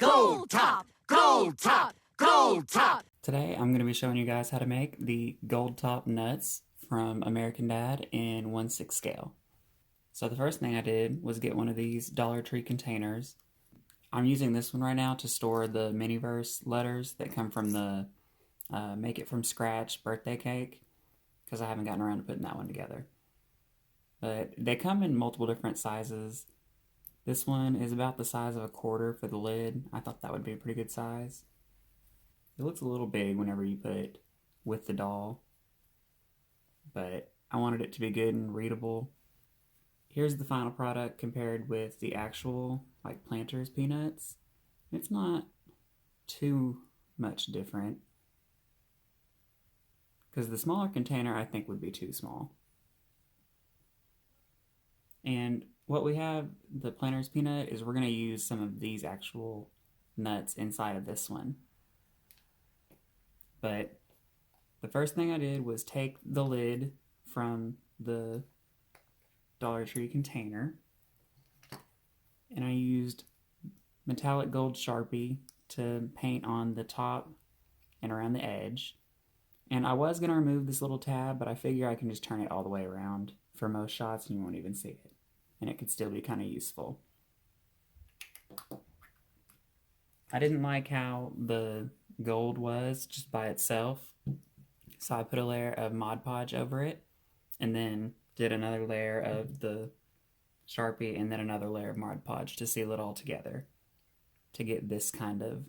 Gold top, gold top, gold top. Today I'm going to be showing you guys how to make the gold top nuts from American Dad in 1/6 scale. So the first thing I did was get one of these Dollar Tree containers. I'm using this one right now to store the Miniverse letters that come from the Make It From Scratch birthday cake, because I haven't gotten around to putting that one together. But they come in multiple different sizes. This one is about the size of a quarter for the lid. I thought that would be a pretty good size. It looks a little big whenever you put it with the doll, but I wanted it to be good and readable. Here's the final product compared with the actual like Planters peanuts. It's not too much different, because the smaller container I think would be too small. And what we have, the Planters peanut, is we're going to use some of these actual nuts inside of this one. But the first thing I did was take the lid from the Dollar Tree container, and I used metallic gold Sharpie to paint on the top and around the edge. And I was going to remove this little tab, but I figure I can just turn it all the way around for most shots and you won't even see it. And it could still be kind of useful. I didn't like how the gold was just by itself, so I put a layer of Mod Podge over it, and then did another layer of the Sharpie, and then another layer of Mod Podge to seal it all together to get this kind of,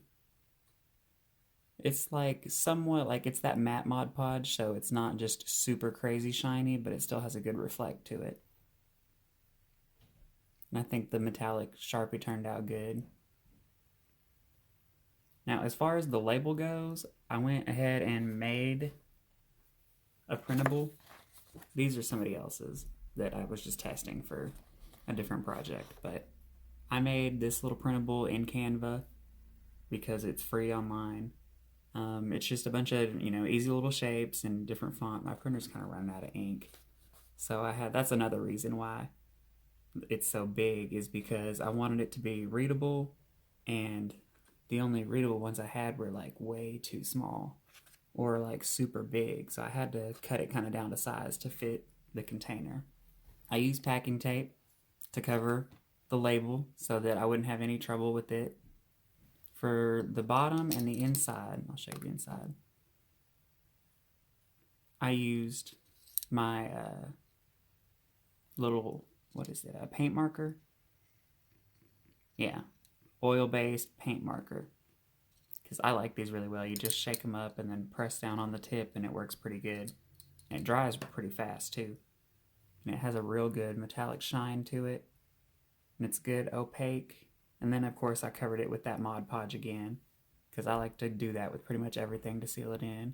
it's like somewhat like it's that matte Mod Podge, so it's not just super crazy shiny, but it still has a good reflect to it. And I think the metallic Sharpie turned out good. Now, as far as the label goes, I went ahead and made a printable. These are somebody else's that I was just testing for a different project, but I made this little printable in Canva because it's free online. It's just a bunch of, easy little shapes and different font. My printer's kind of running out of ink. So that's another reason why it's so big, is because I wanted it to be readable, and the only readable ones I had were like way too small or like super big, so I had to cut it kind of down to size to fit the container. I used packing tape to cover the label so that I wouldn't have any trouble with it. For the bottom and the inside, I'll show you the inside, I used my little, a paint marker? Yeah, oil-based paint marker, because I like these really well. You just shake them up and then press down on the tip and it works pretty good. And it dries pretty fast too. And it has a real good metallic shine to it. And it's good opaque. And then of course I covered it with that Mod Podge again, because I like to do that with pretty much everything to seal it in.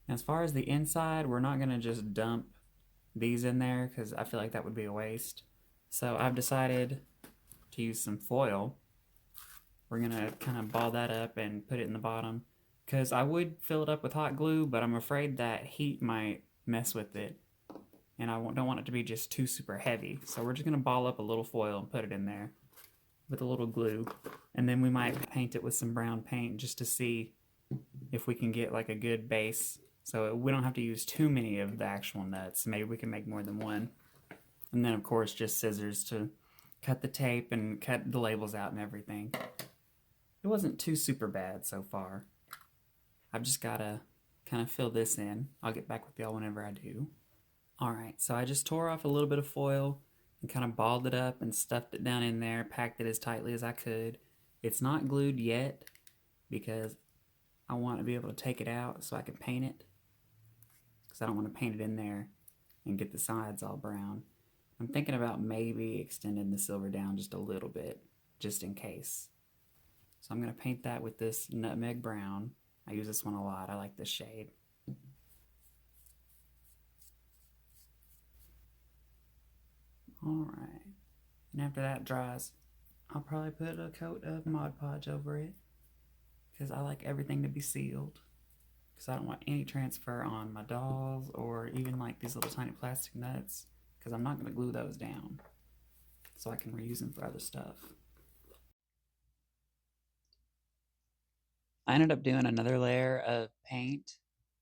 And as far as the inside, we're not going to just dump these in there because I feel like that would be a waste. So I've decided to use some foil. We're going to kind of ball that up and put it in the bottom, because I would fill it up with hot glue, but I'm afraid that heat might mess with it, and I don't want it to be just too super heavy. So we're just going to ball up a little foil and put it in there with a little glue, and then we might paint it with some brown paint just to see if we can get like a good base, so we don't have to use too many of the actual nuts. Maybe we can make more than one. And then of course just scissors to cut the tape and cut the labels out and everything. It wasn't too super bad so far. I've just got to kind of fill this in. I'll get back with y'all whenever I do. Alright, so I just tore off a little bit of foil and kind of balled it up and stuffed it down in there, packed it as tightly as I could. It's not glued yet because I want to be able to take it out so I can paint it, because I don't want to paint it in there and get the sides all brown. I'm thinking about maybe extending the silver down just a little bit, just in case. So I'm going to paint that with this nutmeg brown. I use this one a lot. I like this shade. Alright, and after that dries, I'll probably put a coat of Mod Podge over it, because I like everything to be sealed, because I don't want any transfer on my dolls or even like these little tiny plastic nuts, because I'm not going to glue those down, so I can reuse them for other stuff. I ended up doing another layer of paint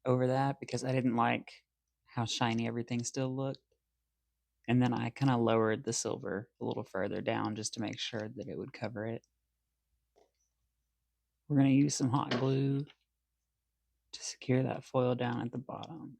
over that because I didn't like how shiny everything still looked. And then I kind of lowered the silver a little further down just to make sure that it would cover it. We're going to use some hot glue to secure that foil down at the bottom.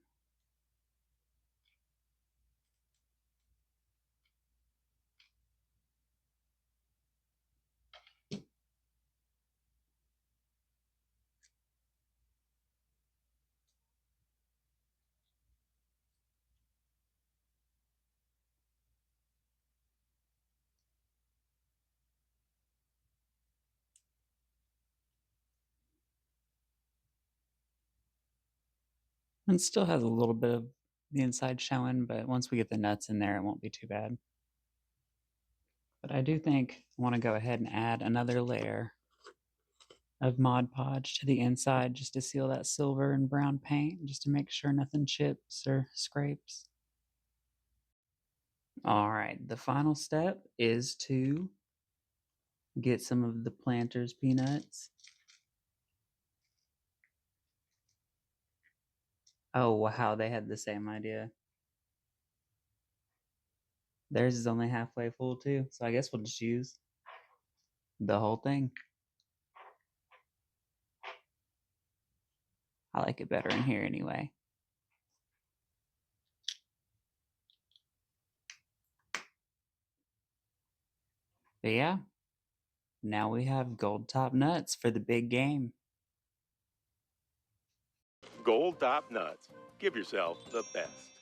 And it still has a little bit of the inside showing, but once we get the nuts in there, it won't be too bad. But I do think I want to go ahead and add another layer of Mod Podge to the inside just to seal that silver and brown paint, just to make sure nothing chips or scrapes. All right, the final step is to get some of the Planters peanuts. Oh, wow, they had the same idea. Theirs is only halfway full too, so I guess we'll just use the whole thing. I like it better in here anyway. But yeah, now we have gold top nuts for the big game. Gold top nuts. Give yourself the best.